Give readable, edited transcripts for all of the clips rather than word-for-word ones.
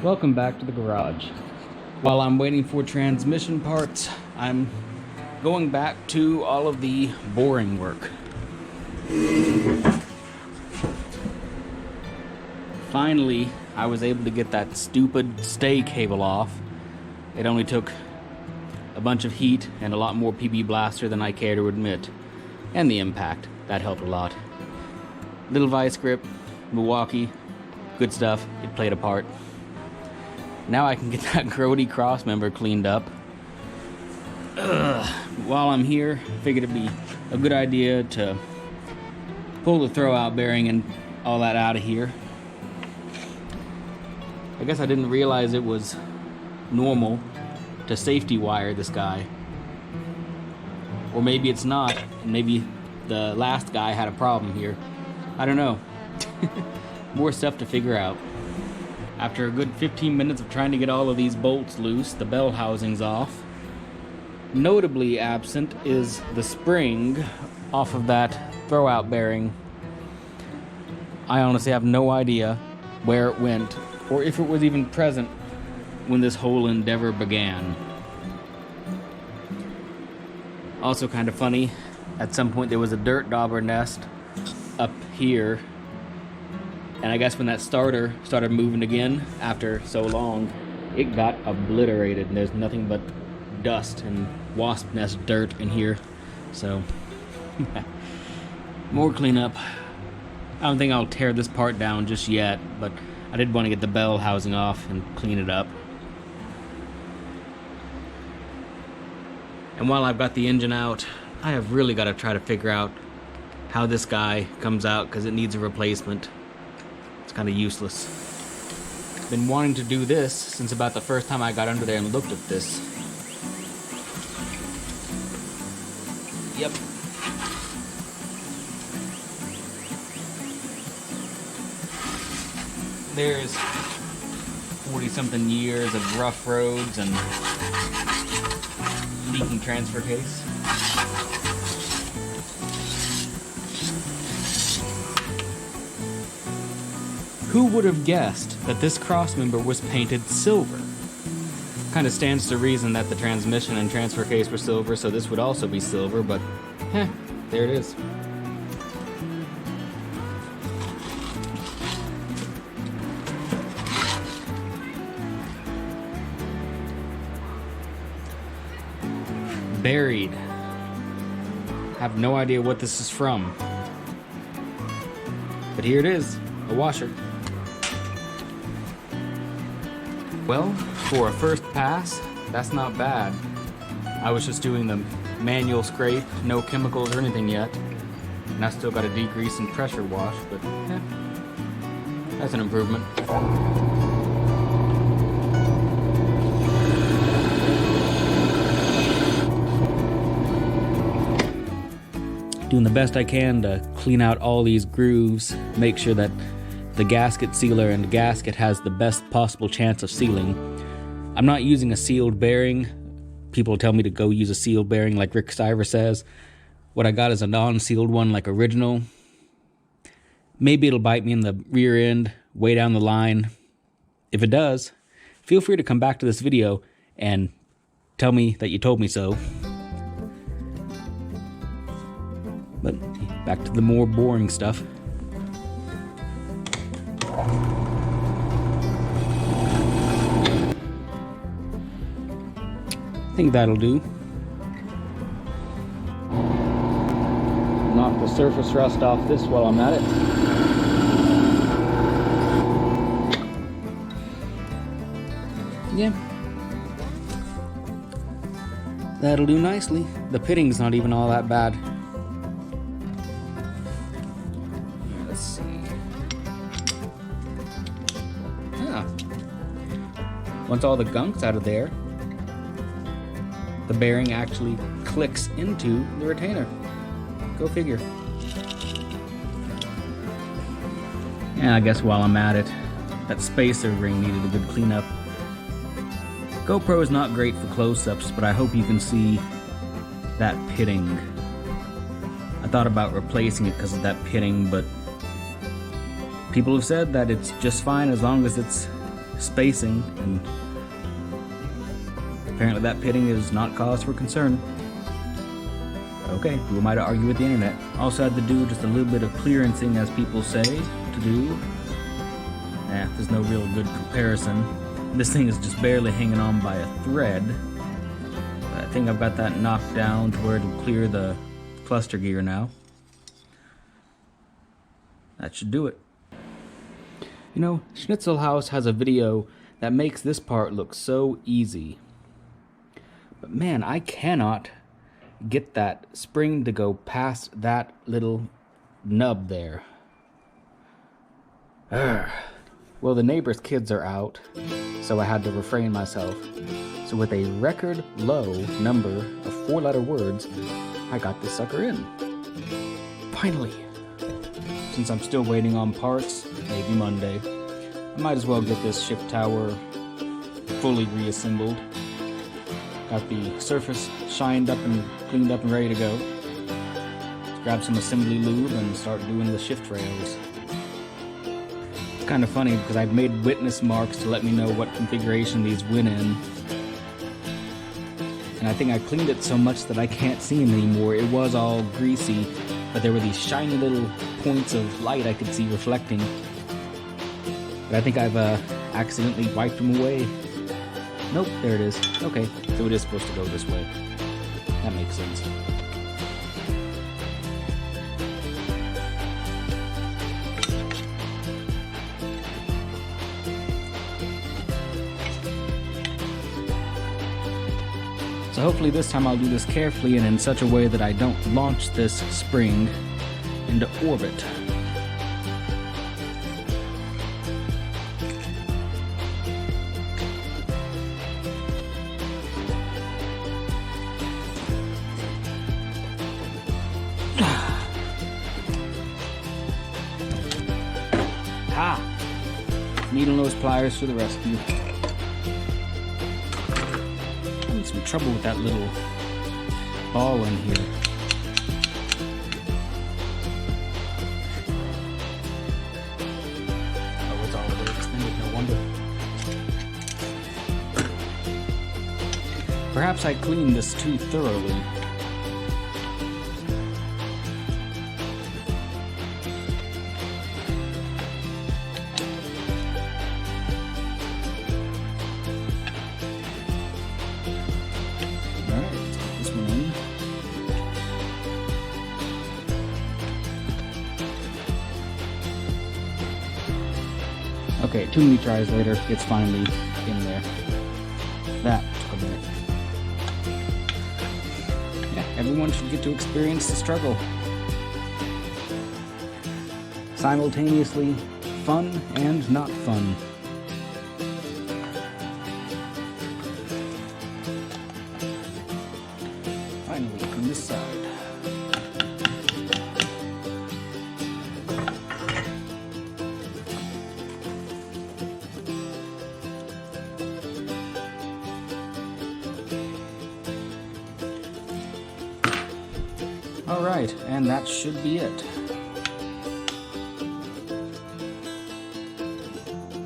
Welcome back to the garage. While I'm waiting for transmission parts, I'm going back to all of the boring work. Finally, I was able to get that stupid stay cable off. It only took a bunch of heat and a lot more PB Blaster than I care to admit. And the impact, that helped a lot. Little vice grip, Milwaukee, good stuff, it played a part. Now I can get that grody cross member cleaned up. While I'm here, I figured it'd be a good idea to pull the throwout bearing and all that out of here. I guess I didn't realize it was normal to safety wire this guy. Or maybe it's not, and maybe the last guy had a problem here. I don't know. More stuff to figure out. After a good 15 minutes of trying to get all of these bolts loose, the bell housing's off. Notably absent is the spring off of that throwout bearing. I honestly have no idea where it went, or if it was even present when this whole endeavor began. Also kind of funny, at some point there was a dirt dauber nest up here. And I guess when that starter started moving again after so long, it got obliterated and there's nothing but dust and wasp nest dirt in here. So, more cleanup. I don't think I'll tear this part down just yet, but I did want to get the bell housing off and clean it up. And while I've got the engine out, I have really got to try to figure out how this guy comes out because it needs a replacement. It's kind of useless. Been wanting to do this since about the first time I got under there and looked at this. Yep. There's 40-something years of rough roads and leaking transfer case. Who would have guessed that this crossmember was painted silver? Kind of stands to reason that the transmission and transfer case were silver, so this would also be silver, but there it is. Buried. Have no idea what this is from. But here it is, a washer. Well, for a first pass, that's not bad. I was just doing the manual scrape, no chemicals or anything yet. And I still got a degrease and pressure wash, but that's an improvement. Doing the best I can to clean out all these grooves, make sure that the gasket sealer and the gasket has the best possible chance of sealing. I'm not using a sealed bearing. People tell me to go use a sealed bearing like Rick Stiver says. What I got is a non-sealed one like original. Maybe it'll bite me in the rear end way down the line. If it does, feel free to come back to this video and tell me that you told me so. But back to the more boring stuff. I think that'll do. Knock the surface rust off this while I'm at it. Yeah. That'll do nicely. The pitting's not even all that bad. Let's see. Once all the gunk's out of there, the bearing actually clicks into the retainer. Go figure. Yeah, I guess while I'm at it, that spacer ring needed a good cleanup. GoPro is not great for close-ups, but I hope you can see that pitting. I thought about replacing it because of that pitting, but people have said that it's just fine as long as it's spacing, and apparently that pitting is not cause for concern. Okay, who am I to argue with the internet? Also had to do just a little bit of clearancing, as people say to do. There's no real good comparison. This thing is just barely hanging on by a thread. I think I've got that knocked down to where it'll clear the cluster gear now. That should do it. You know, Schnitzelhaus has a video that makes this part look so easy. But man, I cannot get that spring to go past that little nub there. Urgh. Well, the neighbor's kids are out, so I had to refrain myself. So with a record low number of 4-letter words, I got this sucker in. Finally. Since I'm still waiting on parts, maybe Monday, I might as well get this shift tower fully reassembled. Got the surface shined up and cleaned up and ready to go. Let's grab some assembly lube and start doing the shift rails. It's kind of funny because I've made witness marks to let me know what configuration these went in. And I think I cleaned it so much that I can't see them anymore. It was all greasy, but there were these shiny little points of light I could see reflecting. But I think I've accidentally wiped them away. Nope, there it is. Okay, so it is supposed to go this way. That makes sense. So hopefully this time I'll do this carefully and in such a way that I don't launch this spring into orbit. Needle nose pliers to the rescue. Having some trouble with that little ball in here. Oh, it's all the way extended, no wonder. Perhaps I cleaned this too thoroughly. Okay, too many tries later, it's finally in there. That took a minute. Yeah, everyone should get to experience the struggle. Simultaneously fun and not fun. Finally, from this side. Alright, and that should be it.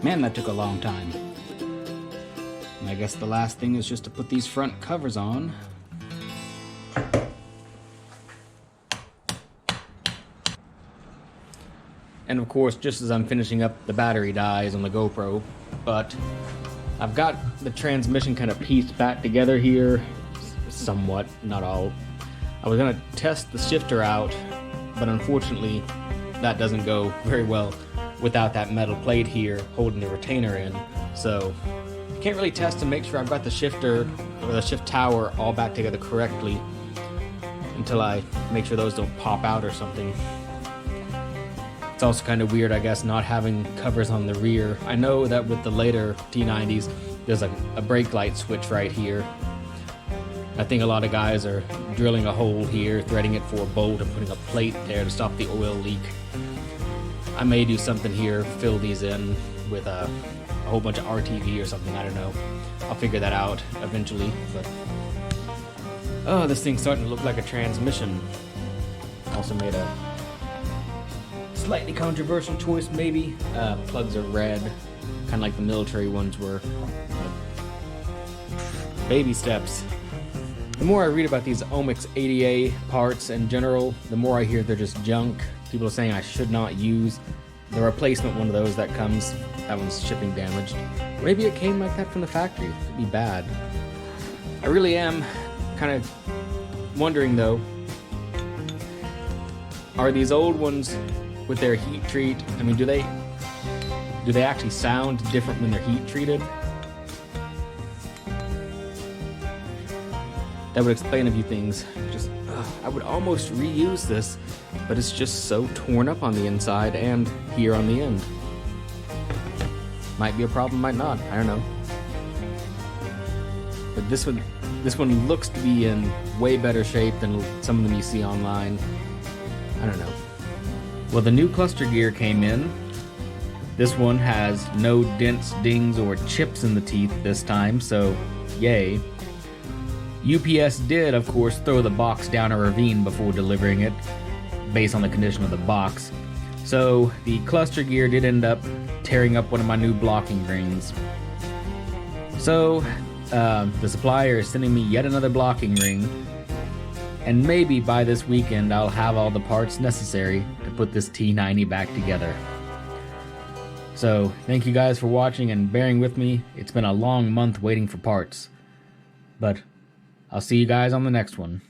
Man, that took a long time. And I guess the last thing is just to put these front covers on. And of course, just as I'm finishing up, the battery dies on the GoPro, but I've got the transmission kind of pieced back together here, somewhat, not all. I was gonna test the shifter out, but unfortunately that doesn't go very well without that metal plate here holding the retainer in. So can't really test to make sure I've got the shifter or the shift tower all back together correctly until I make sure those don't pop out or something. It's also kind of weird, I guess, not having covers on the rear. I know that with the later T90s, there's a brake light switch right here. I think a lot of guys are drilling a hole here, threading it for a bolt, and putting a plate there to stop the oil leak. I may do something here, fill these in with a whole bunch of RTV or something, I don't know. I'll figure that out eventually, but... Oh, this thing's starting to look like a transmission. Also made a Slightly controversial choice, maybe. Plugs are red, kind of like the military ones were. Baby steps. The more I read about these Omex ADA parts in general, the more I hear they're just junk. People are saying I should not use the replacement one of those that comes. That one's shipping damaged. Maybe it came like that from the factory. It could be bad. I really am kind of wondering though, are these old ones with their heat treat, I mean, do they actually sound different when they're heat treated? That would explain a few things. Just, I would almost reuse this, but it's just so torn up on the inside and here on the end. Might be a problem, might not. I don't know. But this one looks to be in way better shape than some of them you see online. I don't know. Well, the new cluster gear came in. This one has no dents, dings, or chips in the teeth this time, so yay. UPS did, of course, throw the box down a ravine before delivering it, based on the condition of the box. So the cluster gear did end up tearing up one of my new blocking rings. So the supplier is sending me yet another blocking ring, and maybe by this weekend I'll have all the parts necessary to put this T90 back together. So thank you guys for watching and bearing with me. It's been a long month waiting for parts, but I'll see you guys on the next one.